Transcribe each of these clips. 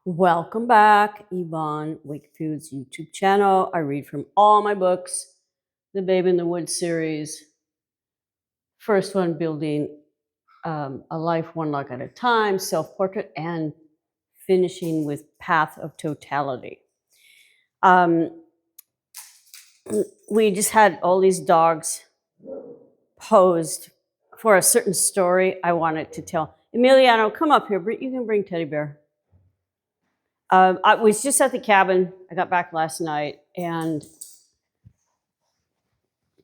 Welcome back, Yvonne Wakefield's YouTube channel. I read from all my books, the Babe in the Woods series. First one, Building a Life One Log at a Time, Self-Portrait, and finishing with Path of Totality. We just had all these dogs posed for a certain story I wanted to tell. Emiliano, come up here. You can bring Teddy Bear. I was just at the cabin. I got back last night, and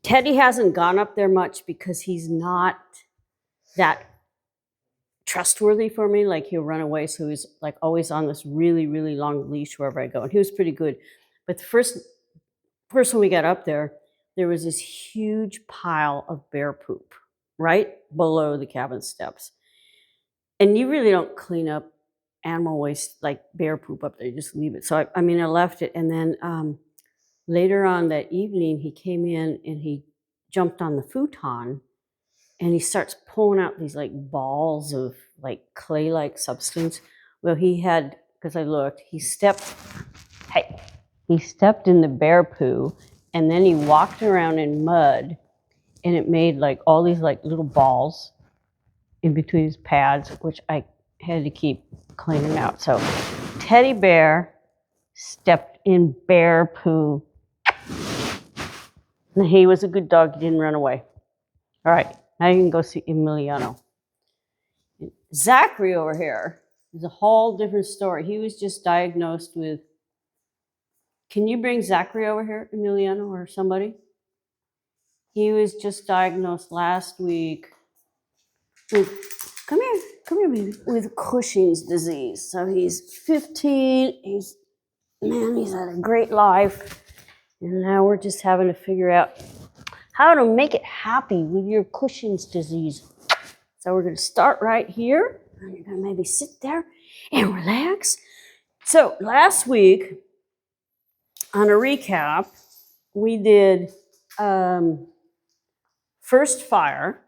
Teddy hasn't gone up there much because he's not that trustworthy for me. Like, he'll run away, so he's like always on this really, really long leash wherever I go. And he was pretty good. But the first when we got up there was this huge pile of bear poop right below the cabin steps. And you really don't clean up animal waste like bear poop up there. You just leave it. So I left it, and then later on that evening, he came in and he jumped on the futon, and he starts pulling out these like balls of like clay-like substance. Well, he had, because I looked, he stepped in the bear poo, and then he walked around in mud, and it made like all these like little balls in between his pads, which I had to keep cleaning out. So Teddy Bear stepped in bear poo. And he was a good dog. He didn't run away. All right, now you can go see Emiliano. Zachary over here is a whole different story. He was just diagnosed with, can you bring Zachary over here, Emiliano, or somebody? He was just diagnosed last week with, come here, baby, with Cushing's disease. So he's 15. He's had a great life. And now we're just having to figure out how to make it happy with your Cushing's disease. So we're going to start right here. And you're going to maybe sit there and relax. So last week, on a recap, we did First Fire,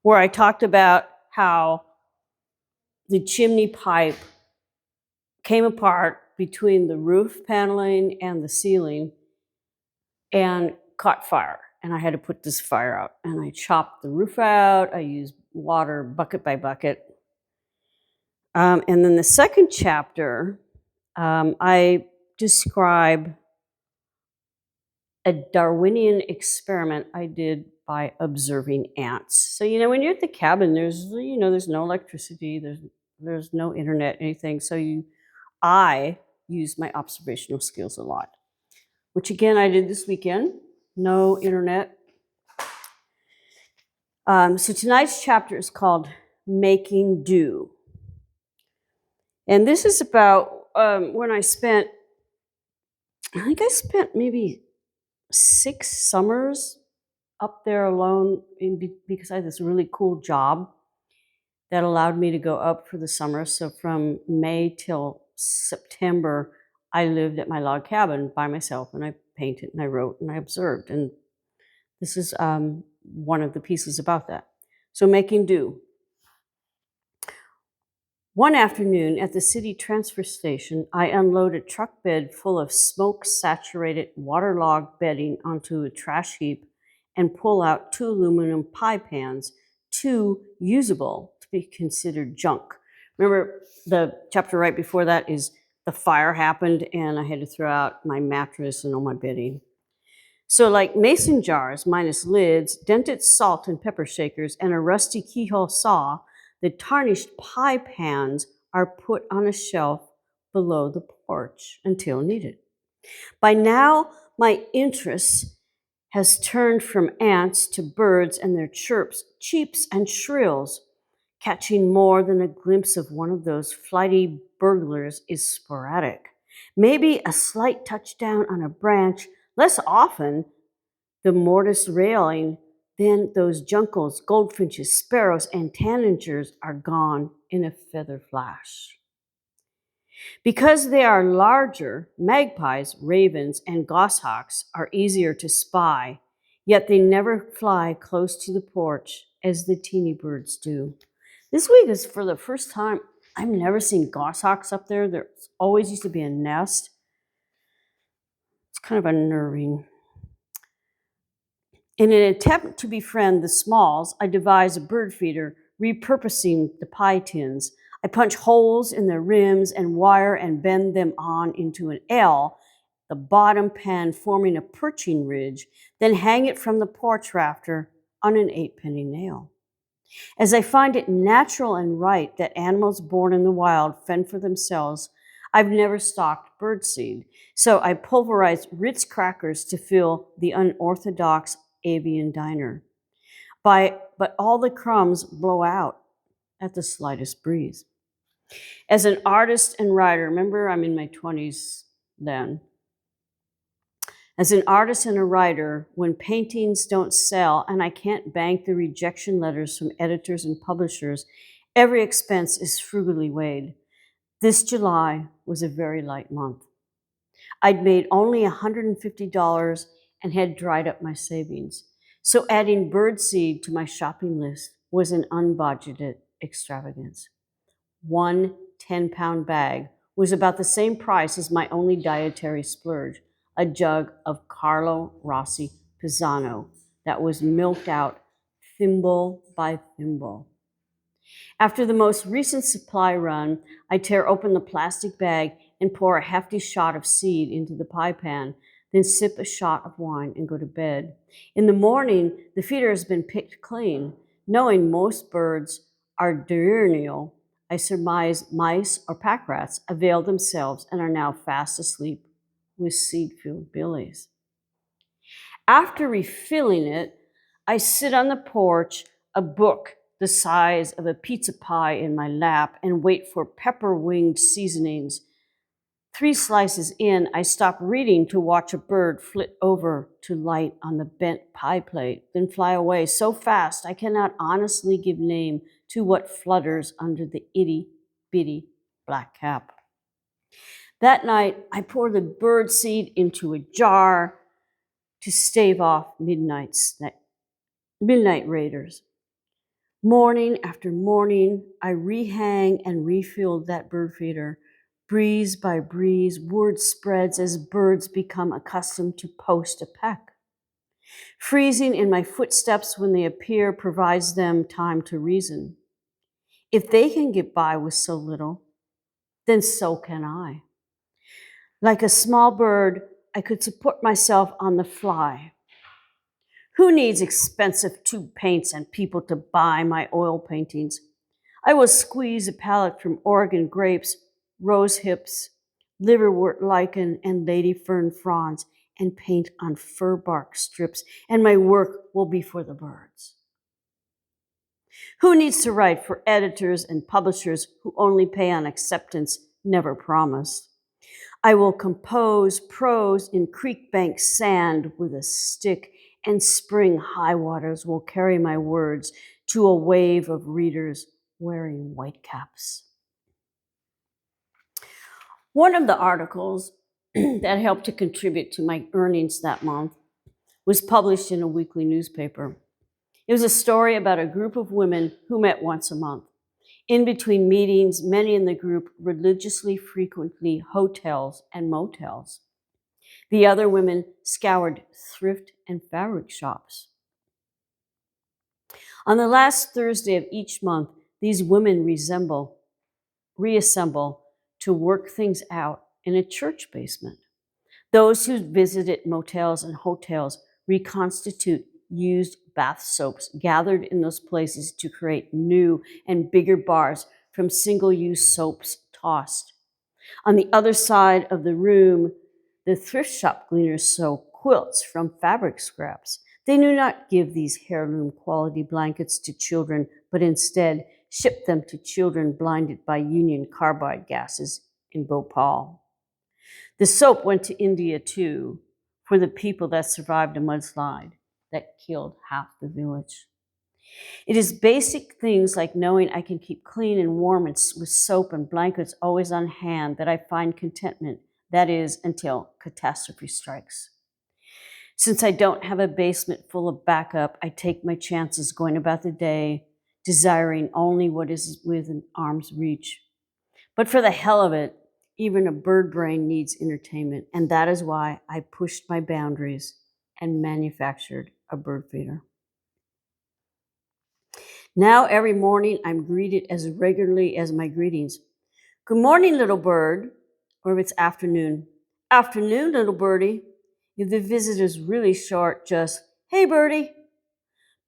where I talked about how the chimney pipe came apart between the roof paneling and the ceiling and caught fire. And I had to put this fire out. And I chopped the roof out. I used water bucket by bucket. And then the second chapter, I describe a Darwinian experiment I did by observing ants. So, when you're at the cabin, there's no electricity, there's no internet, anything. So I use my observational skills a lot, which again, I did this weekend. No internet. So tonight's chapter is called Making Do. And this is about when I spent maybe 6 summers up there alone because I had this really cool job that allowed me to go up for the summer. So from May till September, I lived at my log cabin by myself, and I painted and I wrote and I observed. And this is one of the pieces about that. So making do. One afternoon at the city transfer station, I unload a truck bed full of smoke-saturated waterlogged bedding onto a trash heap and pull out 2 aluminum pie pans, too usable to be considered junk. Remember, the chapter right before that is the fire happened and I had to throw out my mattress and all my bedding. So like mason jars minus lids, dented salt and pepper shakers, and a rusty keyhole saw, the tarnished pie pans are put on a shelf below the porch until needed. By now, my interest has turned from ants to birds and their chirps, cheeps, and shrills. Catching more than a glimpse of one of those flighty burglars is sporadic. Maybe a slight touchdown on a branch, less often the mortise railing. Then those juncos, goldfinches, sparrows, and tanagers are gone in a feather flash. Because they are larger, magpies, ravens, and goshawks are easier to spy, yet they never fly close to the porch as the teeny birds do. This week is for the first time, I've never seen goshawks up there. There always used to be a nest. It's kind of unnerving. In an attempt to befriend the Smalls, I devised a bird feeder, repurposing the pie tins. I punch holes in their rims and wire and bend them on into an L, the bottom pan forming a perching ridge, then hang it from the porch rafter on an 8-penny nail. As I find it natural and right that animals born in the wild fend for themselves, I've never stocked birdseed, so I pulverized Ritz crackers to fill the unorthodox avian diner. But all the crumbs blow out at the slightest breeze. As an artist and writer, remember I'm in my 20s then. As an artist and a writer, when paintings don't sell and I can't bank the rejection letters from editors and publishers, every expense is frugally weighed. This July was a very light month. I'd made only $150 and had dried up my savings. So adding birdseed to my shopping list was an unbudgeted extravagance. One 10-pound bag was about the same price as my only dietary splurge, a jug of Carlo Rossi Pisano that was milked out thimble by thimble. After the most recent supply run, I tear open the plastic bag and pour a hefty shot of seed into the pie pan, then sip a shot of wine and go to bed. In the morning, the feeder has been picked clean. Knowing most birds are diurnal, I surmise mice or pack rats avail themselves and are now fast asleep with seed-filled billies. After refilling it, I sit on the porch, a book the size of a pizza pie in my lap, and wait for pepper-winged seasonings. 3 slices in, I stop reading to watch a bird flit over to light on the bent pie plate, then fly away so fast I cannot honestly give name to what flutters under the itty-bitty black cap. That night, I pour the bird seed into a jar to stave off midnight raiders. Morning after morning, I rehang and refill that bird feeder. Breeze by breeze, word spreads as birds become accustomed to post a peck. Freezing in my footsteps when they appear provides them time to reason. If they can get by with so little, then so can I. Like a small bird, I could support myself on the fly. Who needs expensive tube paints and people to buy my oil paintings? I will squeeze a palette from Oregon grapes, rose hips, liverwort lichen, and lady fern fronds, and paint on fir bark strips, and my work will be for the birds. Who needs to write for editors and publishers who only pay on acceptance, never promise? I will compose prose in creek bank sand with a stick, and spring high waters will carry my words to a wave of readers wearing white caps. One of the articles that helped to contribute to my earnings that month was published in a weekly newspaper. It was a story about a group of women who met once a month. In between meetings, many in the group religiously frequented hotels and motels. The other women scoured thrift and fabric shops. On the last Thursday of each month, these women reassemble to work things out in a church basement. Those who visited motels and hotels reconstitute used bath soaps gathered in those places to create new and bigger bars from single-use soaps tossed. On the other side of the room, the thrift shop cleaners sew quilts from fabric scraps. They do not give these heirloom quality blankets to children, but instead ship them to children blinded by Union Carbide gases in Bhopal. The soap went to India too, for the people that survived a mudslide that killed half the village. It is basic things like knowing I can keep clean and warm with soap and blankets always on hand that I find contentment, that is, until catastrophe strikes. Since I don't have a basement full of backup, I take my chances going about the day, desiring only what is within arm's reach. But for the hell of it, even a bird brain needs entertainment, and that is why I pushed my boundaries and manufactured a bird feeder. Now every morning I'm greeted as regularly as my greetings. Good morning, little bird. Or if it's afternoon, afternoon, little birdie. If the visit is really short, just, hey, birdie.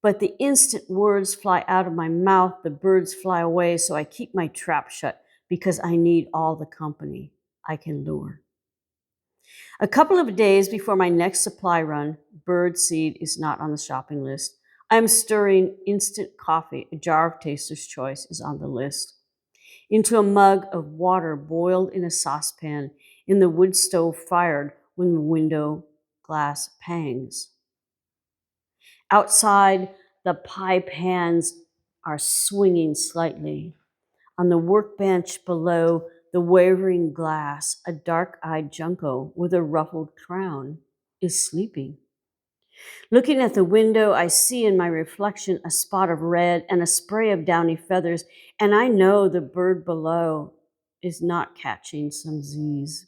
But the instant words fly out of my mouth, the birds fly away, so I keep my trap shut because I need all the company I can lure. A couple of days before my next supply run, bird seed is not on the shopping list. I'm stirring instant coffee. A jar of Taster's Choice is on the list. Into a mug of water boiled in a saucepan in the wood stove fired when the window glass pangs. Outside, the pie pans are swinging slightly. On the workbench below the wavering glass, a dark-eyed junco with a ruffled crown is sleeping. Looking at the window, I see in my reflection a spot of red and a spray of downy feathers, and I know the bird below is not catching some Z's.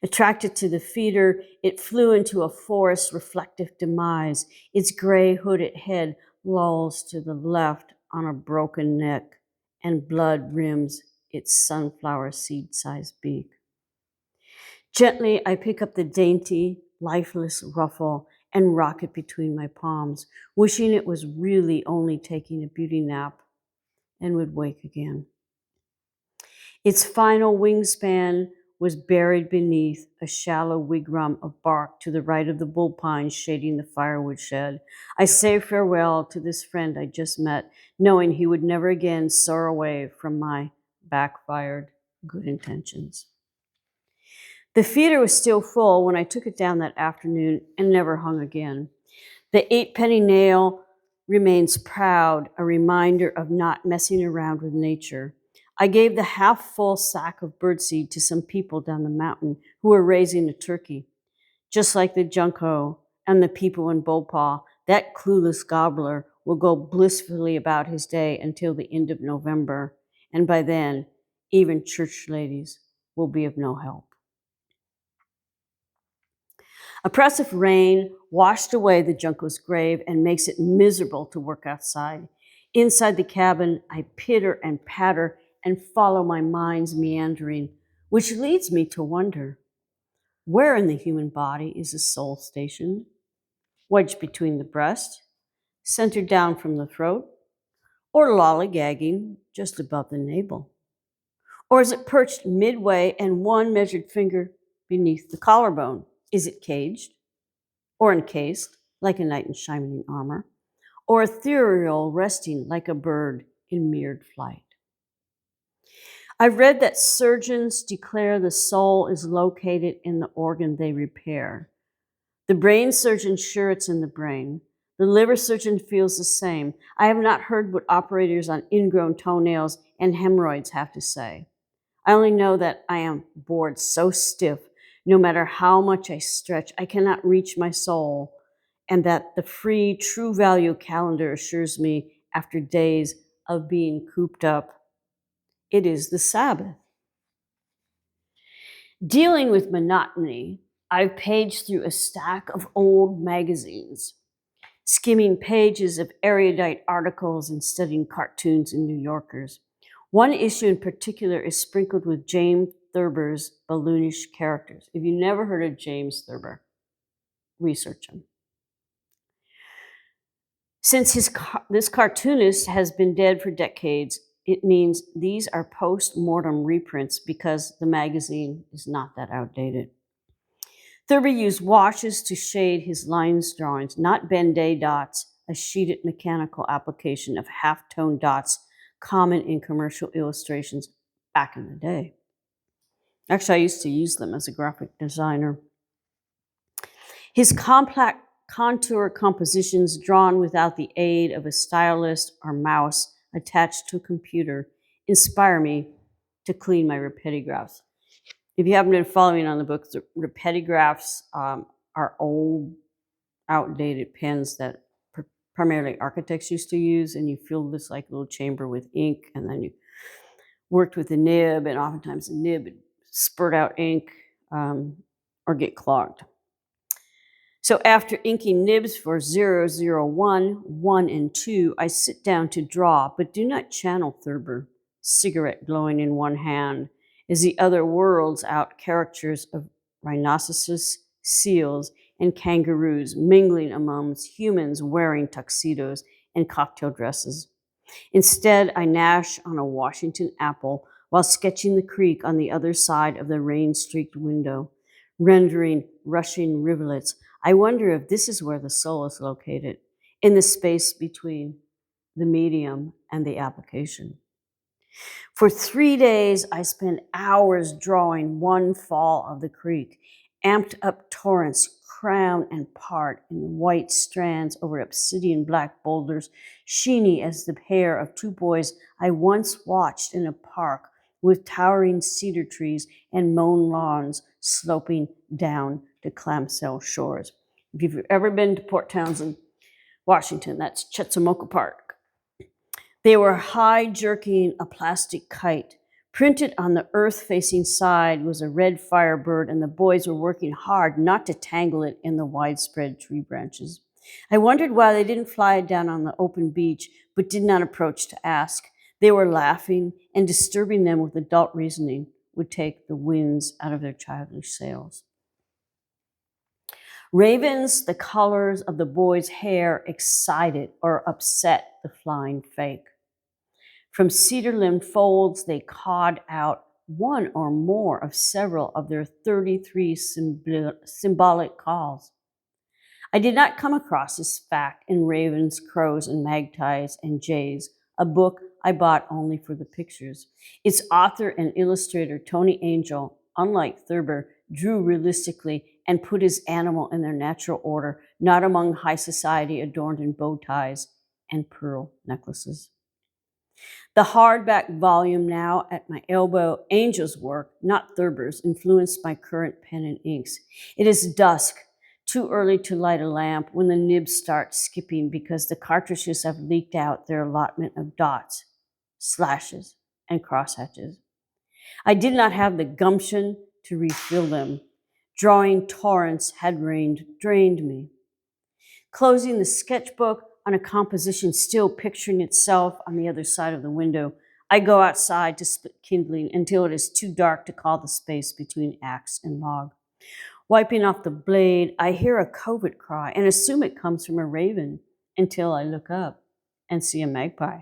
Attracted to the feeder, it flew into a forest reflective demise. Its gray hooded head lolls to the left on a broken neck, and blood rims its sunflower seed-sized beak. Gently, I pick up the dainty, lifeless ruffle and rock it between my palms, wishing it was really only taking a beauty nap and would wake again. Its final wingspan was buried beneath a shallow wigwam of bark to the right of the bull pines shading the firewood shed. I say farewell to this friend I just met, knowing he would never again soar away from my backfired good intentions. The feeder was still full when I took it down that afternoon and never hung again. The 8-penny nail remains proud, a reminder of not messing around with nature. I gave the half-full sack of birdseed to some people down the mountain who were raising a turkey. Just like the junco and the people in Bhopal, that clueless gobbler will go blissfully about his day until the end of November, and by then, even church ladies will be of no help. Oppressive rain washed away the junco's grave and makes it miserable to work outside. Inside the cabin, I pitter and patter and follow my mind's meandering, which leads me to wonder, where in the human body is the soul stationed? Wedged between the breast, centered down from the throat, or lollygagging just above the navel? Or is it perched midway and one measured finger beneath the collarbone? Is it caged? Or encased, like a knight in shining armor, or ethereal, resting like a bird in mirrored flight. I've read that surgeons declare the soul is located in the organ they repair. The brain surgeon's sure it's in the brain. The liver surgeon feels the same. I have not heard what operators on ingrown toenails and hemorrhoids have to say. I only know that I am bored so stiff, no matter how much I stretch, I cannot reach my soul, and that the free True Value calendar assures me after days of being cooped up, it is the Sabbath. Dealing with monotony, I've paged through a stack of old magazines, skimming pages of erudite articles and studying cartoons in New Yorkers. One issue in particular is sprinkled with James Thurber's balloonish characters. If you never heard of James Thurber, research him. Since this cartoonist has been dead for decades, it means these are post-mortem reprints because the magazine is not that outdated. Thurber used washes to shade his lines drawings, not Ben-Day dots, a sheeted mechanical application of half-tone dots common in commercial illustrations back in the day. Actually, I used to use them as a graphic designer. His compact contour compositions drawn without the aid of a stylist or mouse attached to a computer inspire me to clean my rapidiographs. If you haven't been following on the book, the rapidiographs are old, outdated pens that primarily architects used to use, and you fill this like little chamber with ink, and then you worked with a nib, and oftentimes the nib would spurt out ink or get clogged. So after inking nibs for 001, 1, and 2, I sit down to draw, but do not channel Thurber, cigarette glowing in one hand, as the other whirls out characters of rhinoceroses, seals, and kangaroos mingling amongst humans wearing tuxedos and cocktail dresses. Instead, I gnash on a Washington apple while sketching the creek on the other side of the rain-streaked window, rendering rushing rivulets. I wonder if this is where the soul is located, in the space between the medium and the application. For 3 days, I spent hours drawing one fall of the creek, amped up torrents crown and part in the white strands over obsidian black boulders, sheeny as the hair of two boys I once watched in a park with towering cedar trees and mown lawns sloping down to clamshell shores. If you've ever been to Port Townsend, Washington, that's Chetzemoka Park. They were high-jerking a plastic kite. Printed on the earth-facing side was a red firebird, and the boys were working hard not to tangle it in the widespread tree branches. I wondered why they didn't fly it down on the open beach, but did not approach to ask. They were laughing, and disturbing them with adult reasoning would take the winds out of their childish sails. Ravens, the colors of the boys' hair, excited or upset the flying fake. From cedar-limbed folds, they cawed out one or more of several of their 33 symbolic calls. I did not come across this fact in Ravens, Crows, and Magpies and Jays, a book I bought only for the pictures. Its author and illustrator, Tony Angel, unlike Thurber, drew realistically and put his animal in their natural order, not among high society adorned in bow ties and pearl necklaces. The hardback volume now at my elbow, Angel's work, not Thurber's, influenced my current pen and inks. It is dusk, too early to light a lamp when the nibs start skipping because the cartridges have leaked out their allotment of dots, slashes, and crosshatches. I did not have the gumption to refill them. Drawing torrents had drained me. Closing the sketchbook on a composition still picturing itself on the other side of the window, I go outside to split kindling until it is too dark to call the space between axe and log. Wiping off the blade, I hear a covert cry and assume it comes from a raven until I look up and see a magpie.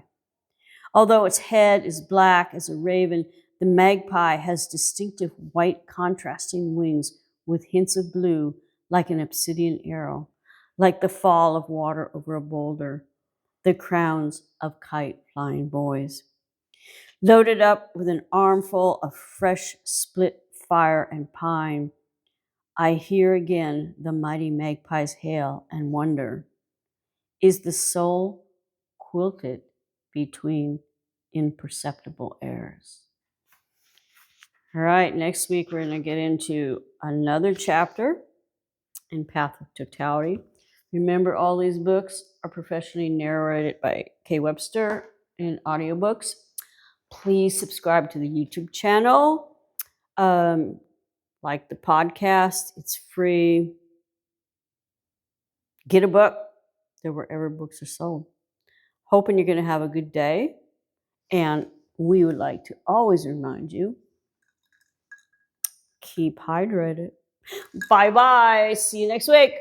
Although its head is black as a raven, the magpie has distinctive white contrasting wings with hints of blue like an obsidian arrow, like the fall of water over a boulder, the crowns of kite-flying boys. Loaded up with an armful of fresh split fire and pine, I hear again the mighty magpie's hail and wonder, is the soul quilted between imperceptible airs? All right, next week we're going to get into another chapter in Path of Totality. Remember, all these books are professionally narrated by Kay Webster in audiobooks. Please subscribe to the YouTube channel. Like the podcast, it's free. Get a book. They're wherever books are sold. Hoping you're going to have a good day. And we would like to always remind you, keep hydrated. Bye-bye. See you next week.